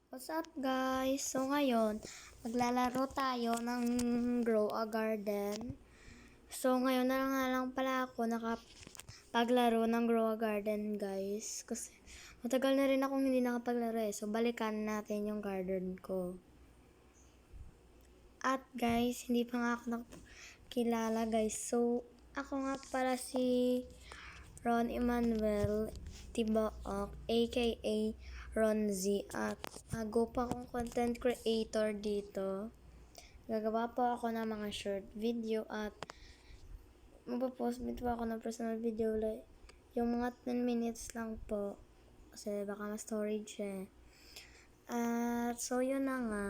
What's up guys? So ngayon, maglalaro tayo ng Grow a Garden. So ngayon na nga lang pala ako nakapaglaro ng Grow a Garden guys. Kasi matagal na rin akong hindi nakapaglaro eh. So balikan natin yung garden ko. At guys, hindi pa nga ako nakilala guys. So ako nga pala si Ron Emmanuel Tibaok, aka Ron Z, at go pa akong content creator dito. Gagawa po ako ng mga short video at magpo-post dito ako ng personal video like yung mga 10 minutes lang po kasi baka ma-storage eh. At so yun na nga.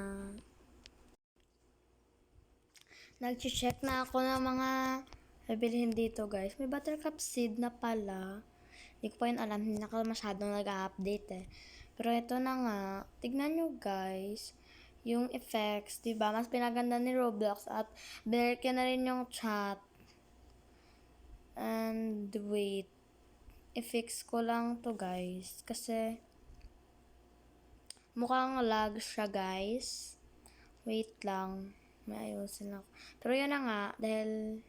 Nag-check na ako ng mga bibilihin dito guys. May buttercup seed na pala. Hindi ko pa yun alam, hindi na ako masyadong nag-update eh. Pero ito na nga, tignan nyo guys, yung effects, diba? Mas pinaganda ni Roblox at binalik na rin yung chat. And wait, i-fix ko lang to guys, kasi mukhang lag siya guys. Wait lang, may ayusin ako. Pero yun na nga, dahil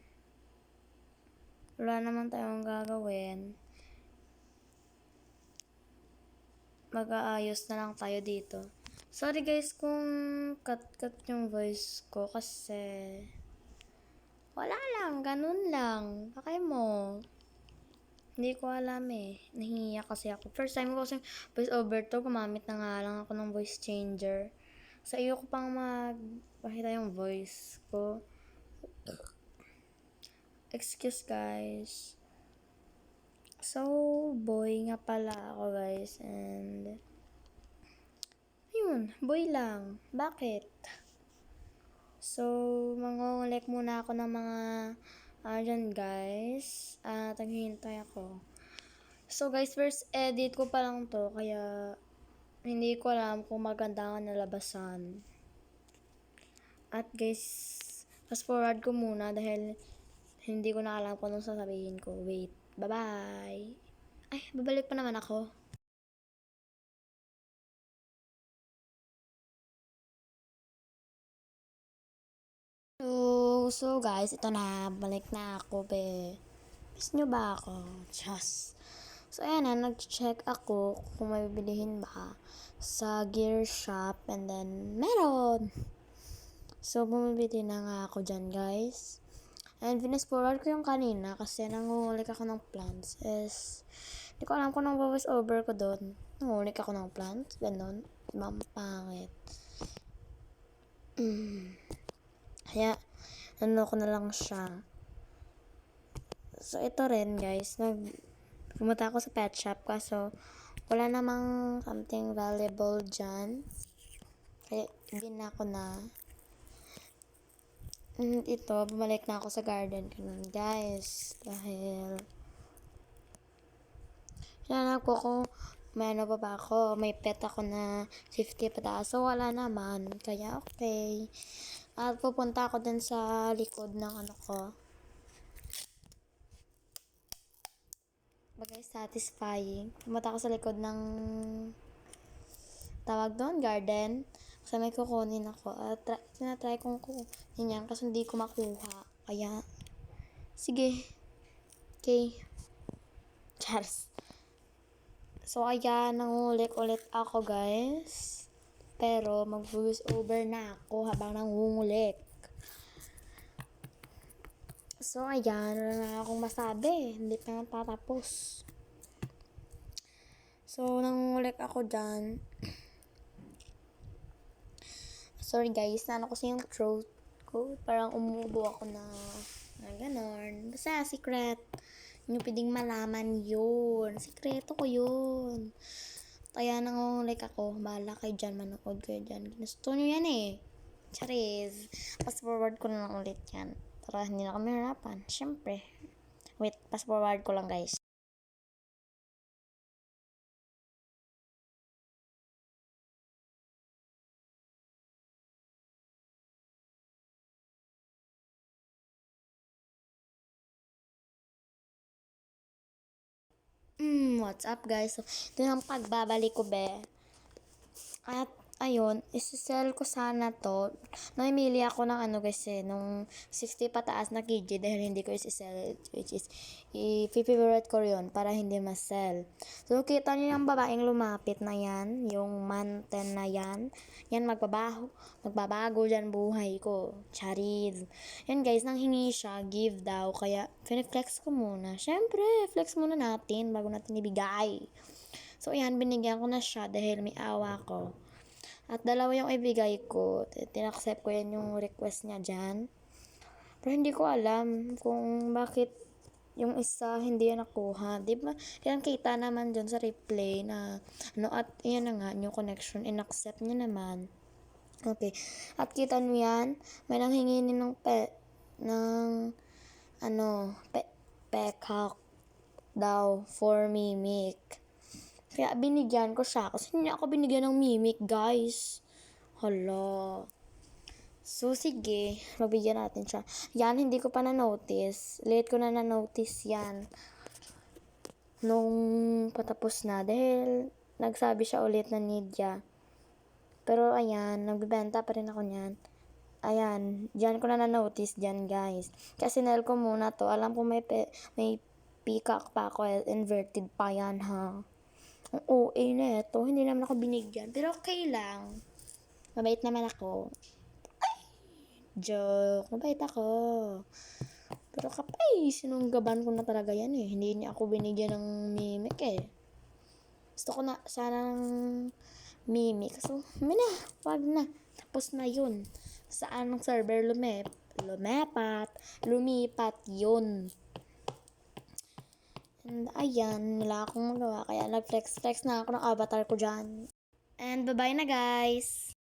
wala naman tayong gagawin, mag-aayos na lang tayo dito. Sorry guys kung cut yung voice ko kasi wala lang, ganun lang. Bakay mo. Hindi ko alam eh. Nahihiya kasi ako. First time ko kasi voice over to, gumamit na nga lang ako ng voice changer. Sa iyo ko pang magpakita yung voice ko. Excuse guys. So, boy nga pala ako guys, and ayun, boy lang. Bakit? So, mangungulik muna ako ng mga dyan guys. At naghihintay ako. So guys, first edit ko pa lang to, kaya hindi ko alam kung maganda ang nalabasan. At guys, fast forward ko muna dahil hindi ko na alam kung anong sasabihin ko. Wait, bye-bye. Ay, babalik pa naman ako. So guys, ito na, balik na ako, be. Miss nyo ba ako? Just. So ayan na, nag-check ako kung may bibilihin ba sa gear shop, and then meron. So bumibili na nga ako dyan guys. And finish forward ko yung kanina kasi nangungulik ako ng plants. Hindi ko alam kung nang voice over ko doon. Nangungulik ako ng plants, ganon. Pangit. Kaya, ano ko na lang siya. So, ito rin guys, pumunta ako sa pet shop kaso wala namang something valuable dyan. Kaya, gina ko na. And ito, bumalik na ako sa garden ko nun guys. Dahil, hinanap ko kung may ano pa ba ako. May pet ako na 50 pataas. So, wala naman. Kaya, okay. At pupunta ako dun sa likod ng ano ko. Bagay satisfying. Pumunta ako sa likod ng tawag doon, garden. Kasi may kukunin ako. At tinatry kong kukunin yan kasi hindi ko makuha. Kaya, sige. Okay. Charles. So, ayan, nangulik ulit ako, guys. Pero, mag-voice over na ako habang nangungulik. So, ayan, wala na akong masabi. Hindi pa natatapos. So, nangungulik ako dyan. Sorry, guys, naano kasi yung throat ko. Parang umubo ako na ganon. Basta, secret. Hindi pwedeng malaman yun. Sikreto ko yun. Kaya nangungulik ako. Bahala kayo dyan. Manood kayo dyan. Ginusto nyo yan eh. Charis. Fast forward ko na lang ulit yan. Para hindi na kami harapan. Siyempre. Wait, fast forward ko lang guys. What's up guys? So, ito yung pagbabalik ko be. At ayun, isi-sell ko sana to. Namimili ako ng ano guys nung 60 pataas na KG dahil hindi ko isi-sell, which is, i-favorite ko yun para hindi ma-sell. So, kita niyo yung babaeng lumapit na yan, yung manten na yan. Yan, magbabago dyan buhay ko. Charis. Yan guys, nang hingi siya, give daw. Kaya, flex ko muna. Syempre, flex muna natin bago natin ibigay. So, yan, binigyan ko na siya dahil may awa ko. At dalawa yung ibigay ko. Tinaccept ko yan yung request niya dyan. Pero hindi ko alam kung bakit yung isa hindi yan nakuha. Di ba? Kaya kita naman dyan sa replay na ano, at yan na nga, yung connection, in-accept niya naman. Okay. At kita niyo yan, may nanghingi ng peacock daw for mimic. Kaya binigyan ko siya. Kasi hindi ako binigyan ng mimic, guys. Hala. So, sige. Mabigyan natin siya. Yan, hindi ko pa na-notice. Late ko na na-notice yan. Nung patapos na. Dahil, nagsabi siya ulit na need niya. Pero, ayan. Nagbibenta pa rin ako niyan. Ayan. Diyan ko na na-notice dyan, guys. Kasi sinel ko muna to. Alam ko may peacock pa ako. Inverted pa yan, ha. Ang OA na ito. Hindi naman ako binigyan. Pero okay lang. Mabait naman ako. Ay! Joke. Mabait ako. Pero kapay, sinunggaban ko na talaga yan eh. Hindi niya ako binigyan ng mimic eh. Gusto ko na sanang mimic. So, wag na. Tapos na yun. Saan ang server lumipat yun. And ayan, wala akong magawa. Kaya nag-flex na ako ng avatar ko dyan. And bye-bye na guys!